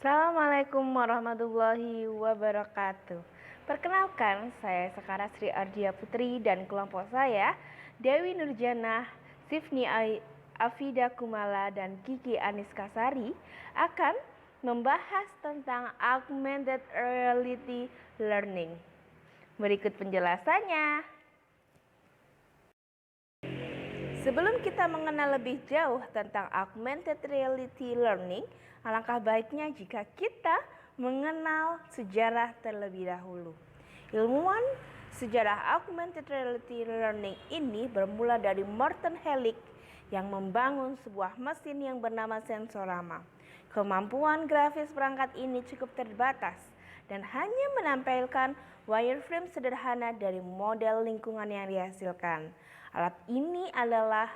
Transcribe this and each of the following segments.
Assalamualaikum warahmatullahi wabarakatuh. Perkenalkan, saya Sekara Sri Ardia Putri dan kelompok saya Dewi Nurjanah, Sifni Afida Kumala, dan Kiki Aniskasari akan membahas tentang Augmented Reality Learning. Berikut penjelasannya. Sebelum kita mengenal lebih jauh tentang Augmented Reality Learning, alangkah baiknya jika kita mengenal sejarah terlebih dahulu. Ilmuwan sejarah Augmented Reality Learning ini bermula dari Morton Hellick yang membangun sebuah mesin yang bernama Sensorama. Kemampuan grafis perangkat ini cukup terbatas dan hanya menampilkan wireframe sederhana dari model lingkungan yang dihasilkan. Alat ini adalah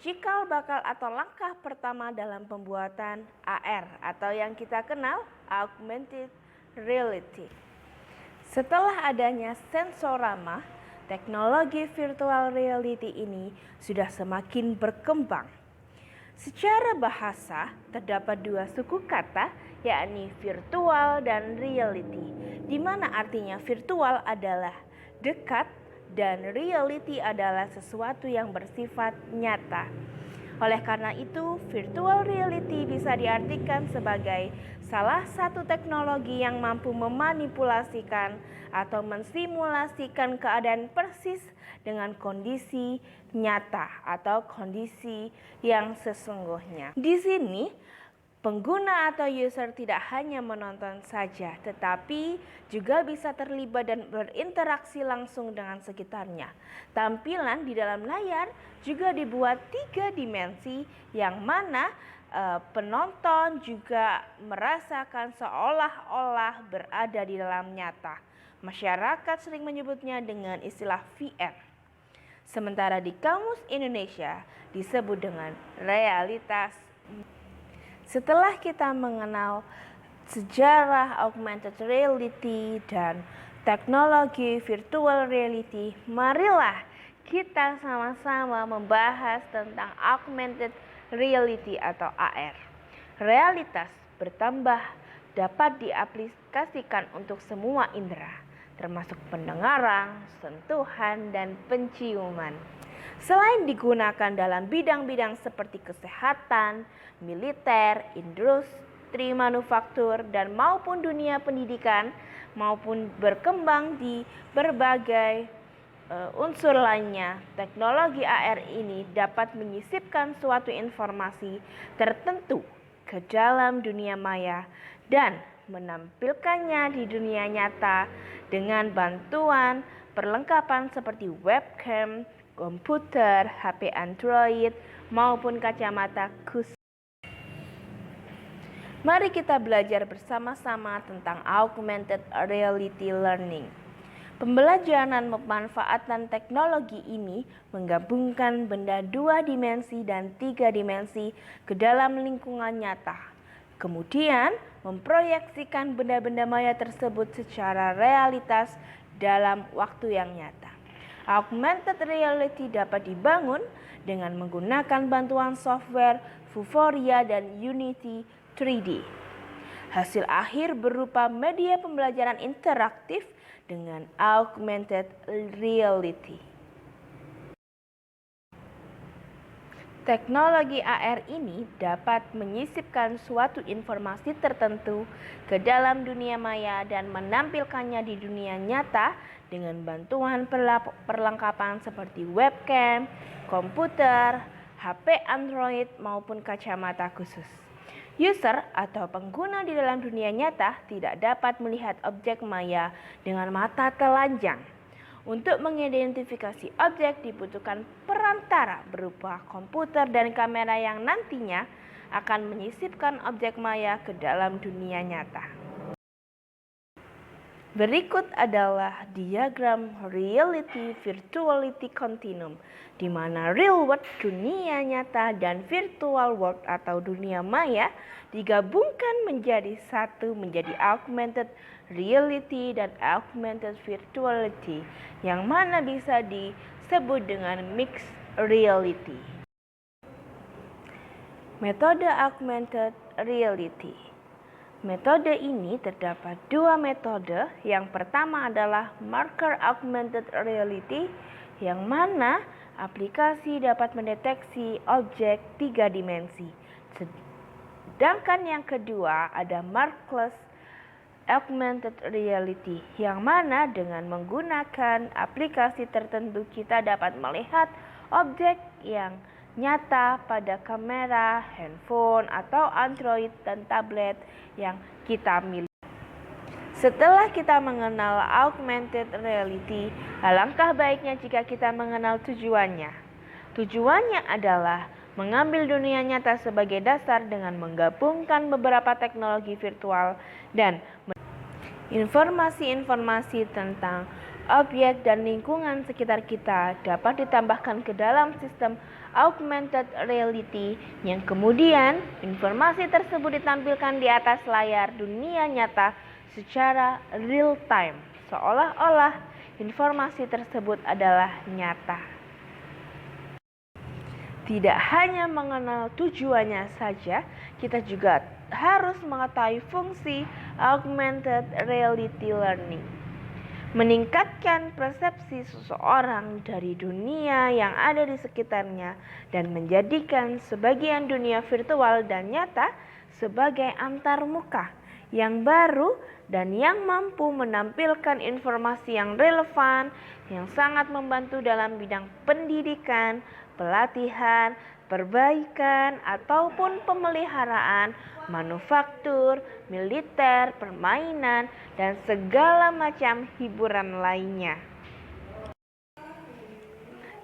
cikal bakal atau langkah pertama dalam pembuatan AR atau yang kita kenal Augmented Reality. Setelah adanya Sensorama, teknologi virtual reality ini sudah semakin berkembang. Secara bahasa, terdapat dua suku kata, yakni virtual dan reality, di mana artinya virtual adalah dekat dan reality adalah sesuatu yang bersifat nyata. Oleh karena itu, virtual reality bisa diartikan sebagai salah satu teknologi yang mampu memanipulasikan atau mensimulasikan keadaan persis dengan kondisi nyata atau kondisi yang sesungguhnya. Di sini, pengguna atau user tidak hanya menonton saja, tetapi juga bisa terlibat dan berinteraksi langsung dengan sekitarnya. Tampilan di dalam layar juga dibuat 3 dimensi yang mana penonton juga merasakan seolah-olah berada di dalam nyata. Masyarakat sering menyebutnya dengan istilah VR. Sementara di Kamus Indonesia disebut dengan realitas. Setelah kita mengenal sejarah augmented reality dan teknologi virtual reality, marilah kita sama-sama membahas tentang augmented reality atau AR. Realitas bertambah dapat diaplikasikan untuk semua indera, termasuk pendengaran, sentuhan, dan penciuman. Selain digunakan dalam bidang-bidang seperti kesehatan, militer, industri manufaktur, dan maupun dunia pendidikan, maupun berkembang di berbagai unsur lainnya, teknologi AR ini dapat menyisipkan suatu informasi tertentu ke dalam dunia maya dan menampilkannya di dunia nyata dengan bantuan perlengkapan seperti webcam, komputer, HP Android, maupun kacamata khusus. Mari kita belajar bersama-sama tentang augmented reality learning. Pembelajaran dan pemanfaatan teknologi ini menggabungkan benda 2 dimensi dan 3 dimensi ke dalam lingkungan nyata. Kemudian memproyeksikan benda-benda maya tersebut secara realitas dalam waktu yang nyata. Augmented reality dapat dibangun dengan menggunakan bantuan software Vuforia dan Unity 3D. Hasil akhir berupa media pembelajaran interaktif dengan augmented reality. Teknologi AR ini dapat menyisipkan suatu informasi tertentu ke dalam dunia maya dan menampilkannya di dunia nyata dengan bantuan perlengkapan seperti webcam, komputer, HP Android, maupun kacamata khusus. User atau pengguna di dalam dunia nyata tidak dapat melihat objek maya dengan mata telanjang. Untuk mengidentifikasi objek dibutuhkan perantara berupa komputer dan kamera yang nantinya akan menyisipkan objek maya ke dalam dunia nyata. Berikut adalah diagram reality virtuality continuum, di mana real world dunia nyata dan virtual world atau dunia maya digabungkan menjadi satu menjadi augmented reality dan augmented virtuality, yang mana bisa disebut dengan mixed reality. Metode augmented reality. Metode ini terdapat dua metode. Yang pertama adalah marker augmented reality, yang mana aplikasi dapat mendeteksi objek 3 dimensi. Sedangkan yang kedua ada markerless augmented reality, yang mana dengan menggunakan aplikasi tertentu kita dapat melihat objek yang nyata pada kamera, handphone, atau Android dan tablet yang kita miliki. Setelah kita mengenal augmented reality, alangkah baiknya jika kita mengenal tujuannya. Tujuannya adalah mengambil dunia nyata sebagai dasar dengan menggabungkan beberapa teknologi virtual dan informasi-informasi tentang objek dan lingkungan sekitar kita dapat ditambahkan ke dalam sistem augmented reality, yang kemudian informasi tersebut ditampilkan di atas layar dunia nyata secara real time, seolah-olah informasi tersebut adalah nyata. Tidak hanya mengenal tujuannya saja, kita juga harus mengetahui fungsi augmented reality learning. Meningkatkan persepsi seseorang dari dunia yang ada di sekitarnya dan menjadikan sebagian dunia virtual dan nyata sebagai antarmuka yang baru dan yang mampu menampilkan informasi yang relevan, yang sangat membantu dalam bidang pendidikan, pelatihan, perbaikan, ataupun pemeliharaan, manufaktur, militer, permainan, dan segala macam hiburan lainnya.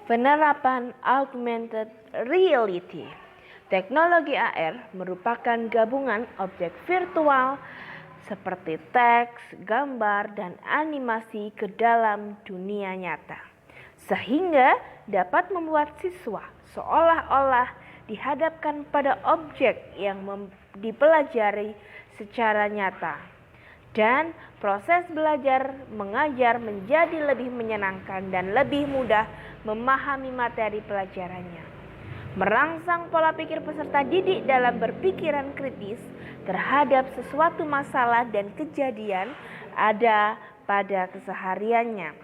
Penerapan augmented reality. Teknologi AR merupakan gabungan objek virtual seperti teks, gambar, dan animasi ke dalam dunia nyata, sehingga dapat membuat siswa seolah-olah dihadapkan pada objek yang dipelajari secara nyata, dan proses belajar mengajar menjadi lebih menyenangkan dan lebih mudah memahami materi pelajarannya. Merangsang pola pikir peserta didik dalam berpikiran kritis terhadap sesuatu masalah dan kejadian ada pada kesehariannya.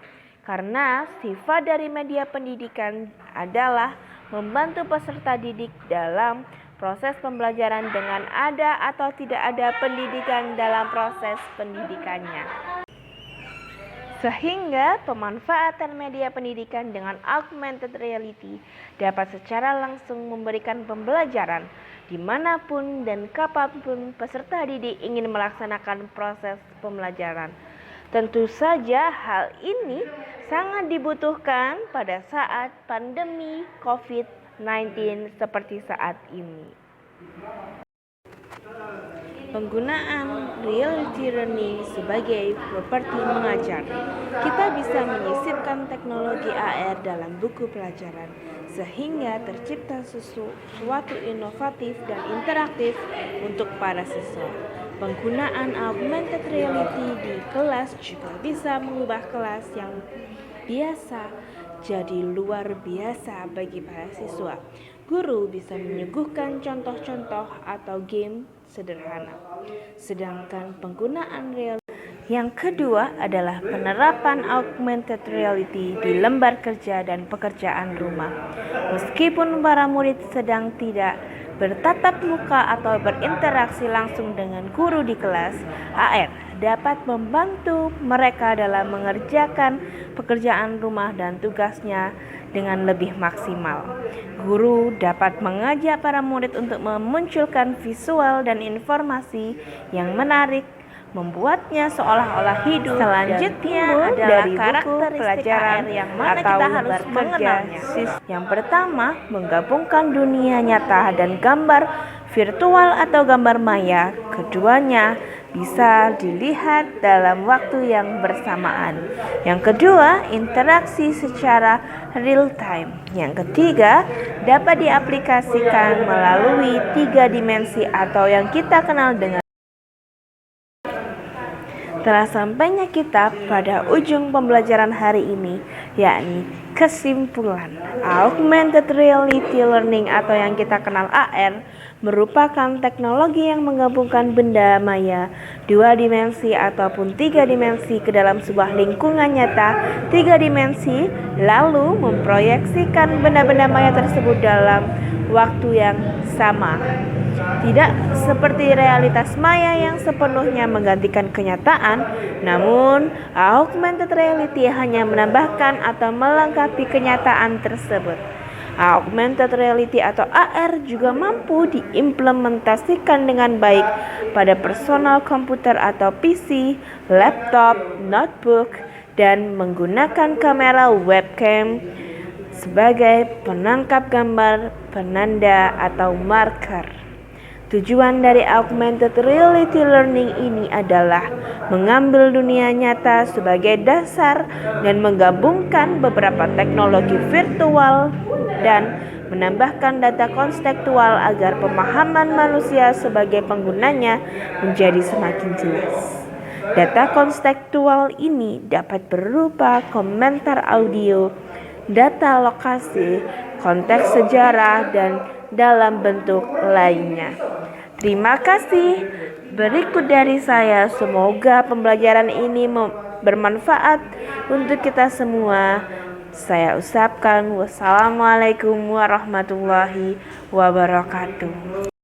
Karena sifat dari media pendidikan adalah membantu peserta didik dalam proses pembelajaran dengan ada atau tidak ada pendidikan dalam proses pendidikannya. Sehingga pemanfaatan media pendidikan dengan augmented reality dapat secara langsung memberikan pembelajaran dimanapun dan kapanpun peserta didik ingin melaksanakan proses pembelajaran. Tentu saja hal ini sangat dibutuhkan pada saat pandemi COVID-19 seperti saat ini. Penggunaan reality learning sebagai properti mengajar. Kita bisa menyisipkan teknologi AR dalam buku pelajaran sehingga tercipta sesuatu inovatif dan interaktif untuk para siswa. Penggunaan augmented reality di kelas juga bisa mengubah kelas yang biasa jadi luar biasa bagi para siswa. Guru bisa menyuguhkan contoh-contoh atau game sederhana. Sedangkan penggunaan yang kedua adalah penerapan augmented reality di lembar kerja dan pekerjaan rumah. Meskipun para murid sedang tidak bertatap muka atau berinteraksi langsung dengan guru di kelas, AR dapat membantu mereka dalam mengerjakan pekerjaan rumah dan tugasnya dengan lebih maksimal. Guru dapat mengajak para murid untuk memunculkan visual dan informasi yang menarik, membuatnya seolah-olah hidup. Selanjutnya adalah karakteristik pelajaran yang mana kita harus mengenalnya. Yang pertama, menggabungkan dunia nyata dan gambar virtual atau gambar maya. Keduanya bisa dilihat dalam waktu yang bersamaan. Yang kedua, interaksi secara real time. Yang ketiga, dapat diaplikasikan melalui 3 dimensi atau yang kita kenal dengan Telah sampainya kita pada ujung pembelajaran hari ini, yakni kesimpulan. Augmented Reality Learning atau yang kita kenal AR merupakan teknologi yang menggabungkan benda maya 2 dimensi ataupun 3 dimensi ke dalam sebuah lingkungan nyata 3 dimensi, lalu memproyeksikan benda-benda maya tersebut dalam waktu yang sama. Tidak seperti realitas maya yang sepenuhnya menggantikan kenyataan, namun augmented reality hanya menambahkan atau melengkapi kenyataan tersebut. Augmented reality atau AR juga mampu diimplementasikan dengan baik pada personal komputer atau PC, laptop, notebook, dan menggunakan kamera webcam sebagai penangkap gambar, penanda, atau marker. Tujuan dari augmented reality learning ini adalah mengambil dunia nyata sebagai dasar dan menggabungkan beberapa teknologi virtual dan menambahkan data konstekstual agar pemahaman manusia sebagai penggunanya menjadi semakin jelas. Data konstekstual ini dapat berupa komentar audio, data lokasi, konteks sejarah, dan dalam bentuk lainnya. Terima kasih. Berikut dari saya, semoga pembelajaran ini bermanfaat untuk kita semua. Saya ucapkan wassalamualaikum warahmatullahi wabarakatuh.